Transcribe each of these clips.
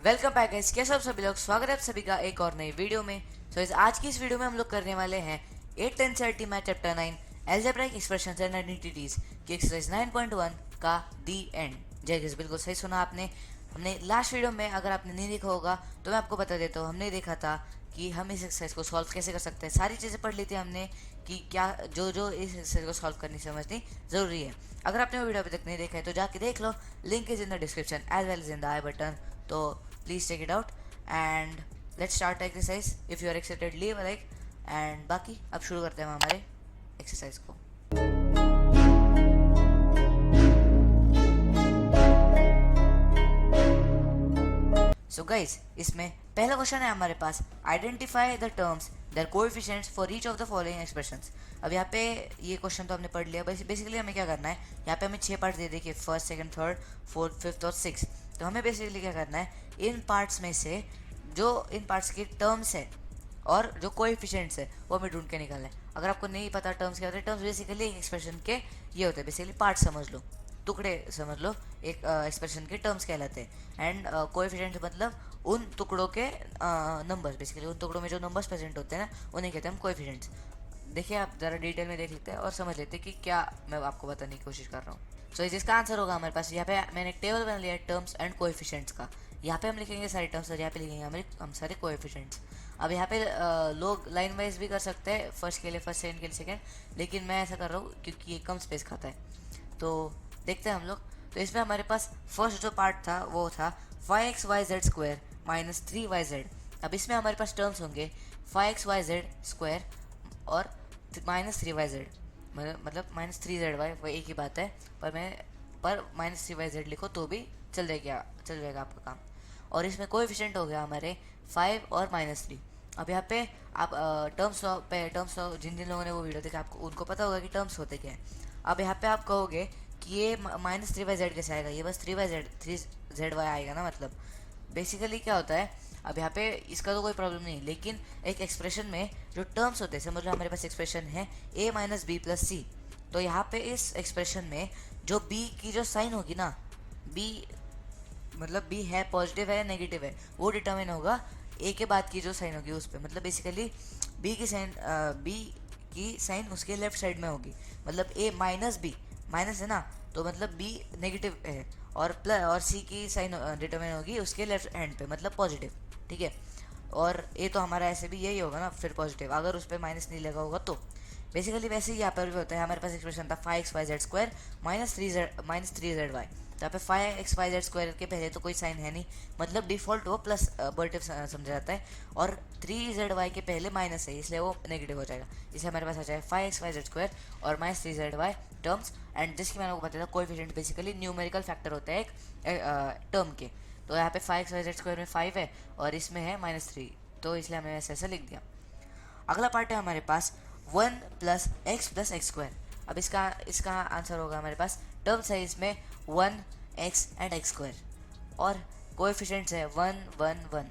Welcome back guys, कैसे आप सभी लोग। स्वागत है आप सभी का एक और नई वीडियो में। आज की इस वीडियो में हम लोग करने वाले हैं 8th NCERT math chapter 9 algebraic expressions and identities की एक्सरसाइज 9.1 का दी एंड। जय गाइस, बिल्कुल सही सुना आपने। हमने लास्ट वीडियो में, अगर आपने नहीं देखा होगा तो मैं आपको बता देता हूँ, हमने देखा था कि हम इस एक्सरसाइज को सॉल्व कैसे कर सकते हैं। सारी चीज़ें पढ़ ली थी हमने कि क्या जो जो इस एक्सरसाइज को सॉल्व करनी समझनी ज़रूरी है। अगर आपने वो वीडियो अभी तक नहीं देखा है तो जाके देख लो, link is in the description as well as in the I button. तो please check it out and let's start the exercise. if you are excited leave a like and बाकी अब शुरू करते हैं हम हमारे एक्सरसाइज को। सो गाइज, इसमें पहला क्वेश्चन है हमारे पास, identify the terms their coefficients for each of the following expressions. अब यहाँ पे ये क्वेश्चन तो हमने पढ़ लिया। बेसिकली हमें क्या करना है, यहाँ पे हमें 6 पार्ट्स दे देखिए, first second third fourth fifth और सिक्स। तो हमें बेसिकली क्या करना है, इन पार्ट्स में से जो इन पार्ट्स के टर्म्स है और जो कोएफिशिएंट्स है वो हमें ढूंढ के निकालना है। अगर आपको नहीं पता टर्म्स क्या होते हैं, टर्म्स बेसिकली एक एक्सप्रेशन के ये होते हैं, बेसिकली पार्ट समझ लो, टुकड़े समझ लो, एक एक्सप्रेशन के टर्म्स कहलाते हैं। एंड कोएफिशिएंट मतलब उन टुकड़ों के नंबर्स, बेसिकली उन टुकड़ों में जो नंबर्स प्रेजेंट होते हैं ना, उन्हें कहते हैं हम कोएफिशिएंट्स। देखिए आप ज़रा डिटेल में देख लेते हैं और समझ लेते हैं कि क्या मैं आपको बताने की कोशिश कर रहा हूँ। सो जिसका आंसर होगा हमारे पास, यहाँ पे मैंने एक टेबल बना लिया है टर्म्स एंड कोएफिशिएंट्स का। यहाँ पे हम लिखेंगे सारे टर्म्स और यहाँ पे लिखेंगे हम सारे कोएफिशिएंट्स। अब यहाँ पे लोग लाइन वाइज भी कर सकते हैं, फर्स्ट के लिए फर्स्ट, सेकंड के लिए सेकंड, लेकिन मैं ऐसा कर रहा हूँ क्योंकि ये कम स्पेस खाता है। तो देखते हैं हम लोग। तो इसमें हमारे पास फर्स्ट जो पार्ट था वो था 5xyz² माइनस 3yz। अब इसमें हमारे पास टर्म्स होंगे 5xyz² और माइनस 3yz, मतलब माइनस 3zy, वो एक ही बात है। पर माइनस 3yz लिखो तो भी चल जाएगा आपका काम। और इसमें कोएफिशिएंट हो गया हमारे 5 और -3। अब यहाँ पे आप टर्म्स जिन जिन लोगों ने वो वीडियो देखा आपको उनको पता होगा कि टर्म्स होते क्या है। अब यहाँ पे आप कहोगे कि ये माइनस 3yz कैसे आएगा, ये बस 3zy आएगा ना। मतलब बेसिकली क्या होता है, अब यहाँ पे इसका तो कोई प्रॉब्लम नहीं, लेकिन एक एक्सप्रेशन में जो टर्म्स होते हैं, समझ लो हमारे पास एक्सप्रेशन है a माइनस बी प्लस सी। तो यहाँ पे इस एक्सप्रेशन में जो b की जो साइन होगी ना, b मतलब b है पॉजिटिव है या नेगेटिव है, वो डिटर्मिन होगा a के बाद की जो साइन होगी उस पर। मतलब बेसिकली b की साइन उसके लेफ्ट साइड में होगी। मतलब a माइनस बी, माइनस है ना, तो मतलब b नेगेटिव है, और प्लस और c की साइन डिटर्मिन होगी उसके लेफ्ट हैंड पे, मतलब पॉजिटिव। ठीक है, और a तो हमारा ऐसे भी यही होगा ना, फिर पॉजिटिव, अगर उस पर माइनस नहीं लगा होगा तो। बेसिकली वैसे ही यहाँ पर भी होता है। हमारे पास एक्सप्रेशन था 5xyz² माइनस 3zy। तो यहाँ पे 5xyz² के पहले तो कोई साइन है नहीं, मतलब डिफॉल्ट वो प्लस पॉजिटिव समझा जाता है, और 3zy के पहले माइनस है इसलिए वो नेगेटिव हो जाएगा। इसलिए हमारे पास आ जाए 5xyz² और माइनस 3zy टर्म्स। एंड जिसकी मैंने आपको बताया था, कोएफिशिएंट बेसिकली न्यूमेरिकल फैक्टर होता है एक टर्म के। तो यहाँ पे 5xyz² में 5 है और इसमें है -3, तो इसलिए हमने ऐसे लिख दिया। अगला पार्ट है हमारे पास 1 + x + x²। अब इसका आंसर होगा हमारे पास, टर्म्स है इसमें 1x एंड x² और कोएफिशिएंट्स है 1 1 1।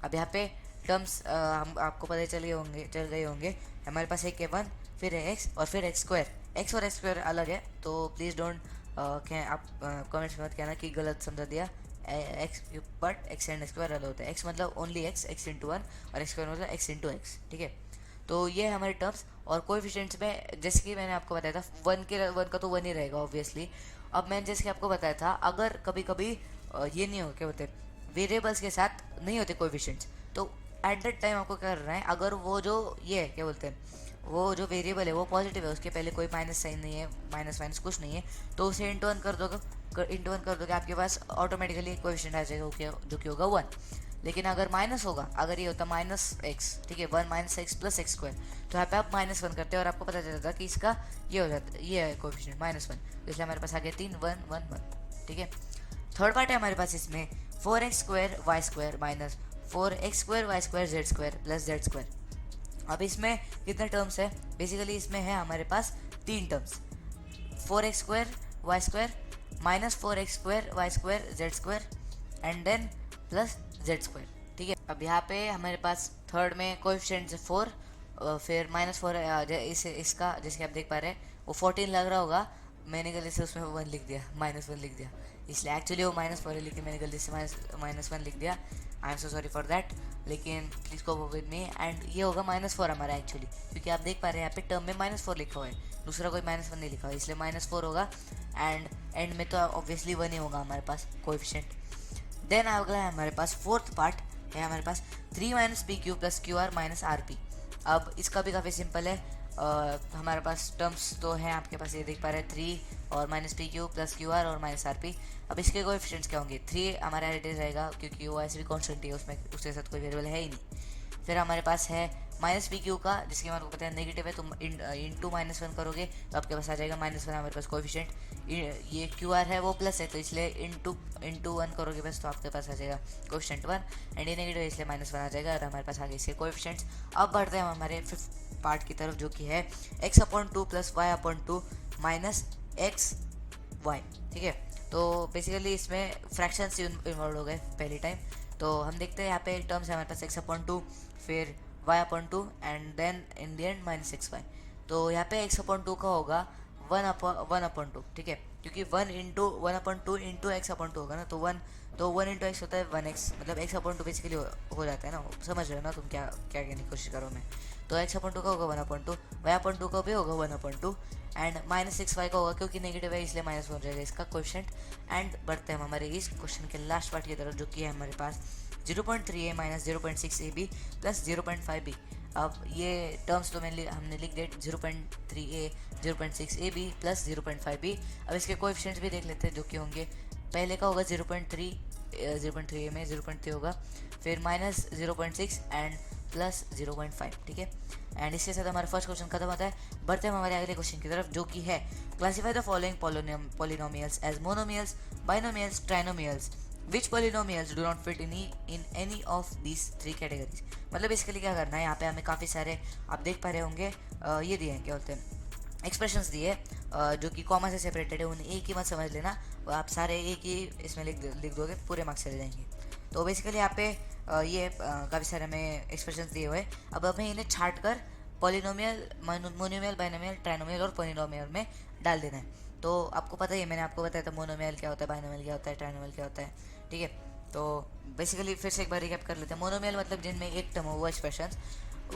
अब यहाँ पे टर्म्स हम आपको पता चल गए होंगे। हमारे पास एक है 1, फिर है x और फिर x²। x और x² अलग है, तो प्लीज़ डोंट आप कमेंट्स में मत कहना कि गलत समझा दिया। X but x and x² अलग होता है। x मतलब ओनली x इंटू 1, और x² मतलब x इंटू x। ठीक है, तो ये है हमारे टर्म्स। और कोएफिशिएंट्स में जैसे कि मैंने आपको बताया था, 1 का तो 1 ही रहेगा ऑब्वियसली। अब मैंने जैसे कि आपको बताया था, अगर कभी कभी ये नहीं हो क्या बोलते, वेरिएबल्स के साथ नहीं होते कोएफिशिएंट्स, तो एट दैट टाइम आपको क्या करना है, अगर वो जो ये क्या बोलते हैं, वो जो वेरिएबल है वो पॉजिटिव है, उसके पहले कोई माइनस साइन नहीं है, माइनस कुछ नहीं है, तो उसे इंटू 1 कर दोगे, आपके पास ऑटोमेटिकली कोएफिशिएंट आ जाएगा जो कि होगा 1। लेकिन अगर माइनस होगा, अगर ये होता -x, ठीक है, 1 - x + x², तो यहाँ पे आप -1 करते हैं और आपको पता चलता था कि इसका ये हो जाता है, ये है कोएफिशिएंट -1, तो इसलिए हमारे पास आ गया 3 1 1 1। ठीक है, थर्ड पार्ट है हमारे पास इसमें 4x² y² minus 4x² y² z² plus z²। अब इसमें कितने टर्म्स है, बेसिकली इसमें है हमारे पास 3 terms, 4x² y² minus 4x² y² z² and then plus z²। ठीक है, अब यहाँ पे हमारे पास थर्ड में कोएफिशिएंट 4, फिर -4, इसका जैसे कि आप देख पा रहे हैं वो 14 लग रहा होगा, मैंने गलती से उसमें 1 लिख दिया, -1 लिख दिया। इसलिए एक्चुअली वो -4 है, लेकिन मैंने गलती से -1 लिख दिया। I am so sorry for that, लेकिन please go with me. And ये होगा -4 हमारा एक्चुअली, क्योंकि आप देख पा रहे हैं यहाँ पे टर्म में -4 लिखा हुआ है, दूसरा कोई -1 नहीं लिखा हुआ है, इसलिए -4 होगा। एंड एंड में तो ऑब्वियसली 1 ही होगा हमारे पास कोएफिशिएंट। देन अगला है हमारे पास फोर्थ पार्ट है हमारे पास 3 - pq + qr - rp। अब इसका भी काफ़ी सिंपल है। हमारे पास टर्म्स तो हैं आपके पास, ये देख पा रहे हैं 3 और -pq + qr और -rp। अब इसके कोएफिशिएंट्स क्या होंगे? 3 हमारा एज रहेगा, क्योंकि वो ऐसे भी कॉन्स्टेंट है, उसमें उसके साथ कोई वेरिएबल है ही नहीं। फिर हमारे पास है -pq का, जिसकी मान को पता है नेगेटिव है, तुम इंटू -1 करोगे तो आपके पास आ जाएगा -1 हमारे पास कोएफिशिएंट। ये QR है वो प्लस है, तो इसलिए इंटू 1 करोगे बस, तो आपके पास आ जाएगा कोएफिशिएंट 1। एंड ये नेगेटिव है, इसलिए -1 आ जाएगा, और हमारे पास आ गए इसके कोएफिशिएंट्स। अब बढ़ते हैं हमारे फिफ्थ पार्ट की तरफ, जो कि है x/2 + y/2 - xy। ठीक है, तो बेसिकली इसमें फ्रैक्शंस इन्वॉल्व हो गए पहली टाइम। तो हम देखते हैं यहाँ पे टर्म्स है हमारे पास x/2, फिर y/2 and then in the end -xy। तो यहाँ पे x/2 का होगा 1/2, ठीक है, क्योंकि 1 × 1/2 × x/2 होगा ना, तो 1 × x होता है 1x, मतलब x/2 बेसिकली हो जाता है ना, समझ रहे हो ना तुम क्या क्या कहने की कोशिश करो मैं। तो x/2 का होगा 1/2, y/2 का भी होगा 1/2 एंड -6y का होगा, क्योंकि नेगेटिव है इसलिए -1 हो जाएगा इसका कोएफिशिएंट। एंड बढ़ते हैं हमारे इस क्वेश्चन के लास्ट पार्ट की तरफ, जो कि है हमारे पास 0.3a - 0.6ab + 0.5b। अब ये टर्म्स तो हमने लिख दिए 0.3a 0.6ab + 0.5b। अब इसके कोएफिशिएंट्स भी देख लेते हैं, जो कि होंगे, पहले का होगा 0.3 में 0.3 होगा, फिर -0.6 एंड +0.5, ठीक है। एंड इसके साथ हमारा फर्स्ट क्वेश्चन खत्म होता है। बढ़ते हैं हमारे अगले क्वेश्चन की तरफ, जो कि है classify the following polynomials as monomials, binomials, trinomials. Which polynomials do not fit in any of these 3 categories. मतलब इसके लिए क्या करना है, यहाँ पे हमें काफ़ी सारे आप देख पा रहे होंगे, ये दिए हैं, क्या बोलते हैं, एक्सप्रेशंस दिए, जो कि कॉमा से सेपरेटेड है, उन्हें एक ही मत समझ लेना, आप सारे एक ही इसमें लिख दोगे, पूरे मार्क्स चले जाएंगे। तो बेसिकली यहाँ पे ये काफ़ी सारे हमें एक्सप्रेशंस दिए हुए। अब हमें इन्हें छाट कर पॉलिनोमियल, मोनोमियल, बाइनोमियल, ट्राइनोमियल और पॉलिनोमियल में डाल देना है। तो आपको पता ही है, मैंने आपको बताया था मोनोमियल क्या होता है, बाइनोमियल क्या होता है, ट्राइनोमियल क्या होता है, ठीक है। तो बेसिकली फिर से एक बार रिकैप कर लेते हैं। मोनोमियल मतलब जिनमें एक टर्म हो वो एक्सप्रेशंस,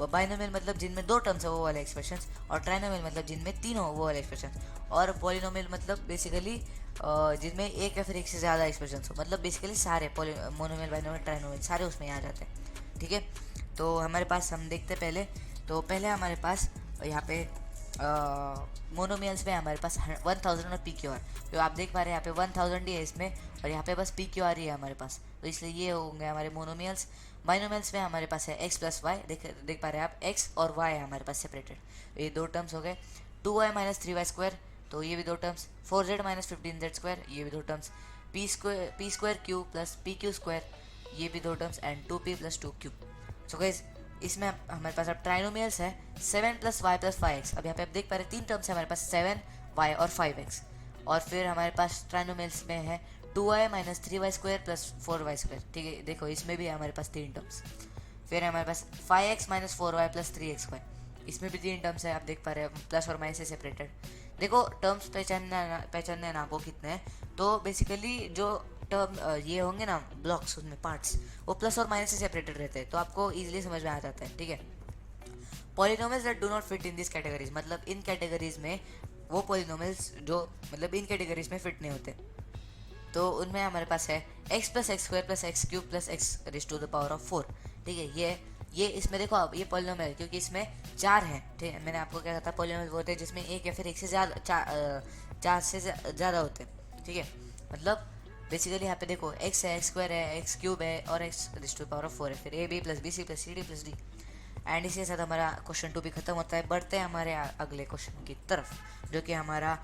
बाइनोमियल मतलब जिनमें 2 टर्म्स है वो वाले एक्सप्रेशंस, और ट्राइनोमियल मतलब जिनमें 3 हो वो वाले एक्सप्रेशंस, और पॉलिनोमियल मतलब बेसिकली जिनमें एक या फिर एक से ज़्यादा एक्सप्रेशंस हो, मतलब बेसिकली सारे मोनोमियल, बाइनोमियल, ट्राइनोमियल सारे उसमें आ जाते हैं, ठीक है। तो हमारे पास हम देखते हैं पहले हमारे पास यहाँ पे मोनोमियल्स में हमारे पास 1000 और PQR, जो आप देख पा रहे हैं यहाँ पे 1000 ही है इसमें, और यहाँ पे बस PQR ही है हमारे पास, तो इसलिए ये होंगे हमारे मोनोमियल्स। बाइनोमियल्स में हमारे पास है x + y, देख पा रहे हैं आप, x और y है हमारे पास सेपरेटेड, ये 2 टर्म्स हो गए। 2y - 3y², तो ये भी 2 टर्म्स। 4z - 15z², ये भी 2 टर्म्स। p² + pq², ये भी 2 terms, and 2p + 2q। So guys, इसमें हमारे पास अब ट्राइनोमियल्स है 7 + y + 5x। अब यहाँ पे आप देख पा रहे हैं 3 टर्म्स है हमारे पास, 7y और 5x। और फिर हमारे पास ट्राइनोमियल्स में है 2y - 3y² + 4y², ठीक है। देखो इसमें भी है हमारे पास 3 टर्म्स। फिर हमारे पास 5x - 4y + 3xy, इसमें भी 3 टर्म्स है, आप देख पा रहे हैं, प्लस और माइनस से सेपरेटेड। देखो टर्म्स पहचानने ना आपको कितने हैं, तो बेसिकली जो टर्म ये होंगे ना ब्लॉक्स, उसमें पार्ट्स, वो प्लस और माइनस से सेपरेटेड रहते हैं, तो आपको इजीली समझ में आ जाता है, ठीक है। Polynomials that do not fit in this categories, मतलब इन कैटेगरीज में वो पॉलिनोमियल्स जो मतलब इन कैटेगरीज में फिट नहीं होते, तो उनमें हमारे पास है x + x² + x³ + x⁴, ठीक है। ये इसमें देखो अब ये पॉलिनोमियल है, क्योंकि इसमें 4 हैं, ठीक है। मैंने आपको क्या कहा था, पॉलिनोमियल वो होते हैं जिसमें एक या फिर एक से ज़्यादा 4 से ज़्यादा होते हैं, ठीक है। मतलब बेसिकली यहाँ पे देखो x है, x² है, x³ है और x⁴ है, फिर ab + bc + cd + d। And इसी के साथ हमारा क्वेश्चन 2 भी खत्म होता है। बढ़ते हैं हमारे अगले क्वेश्चन की तरफ, जो कि हमारा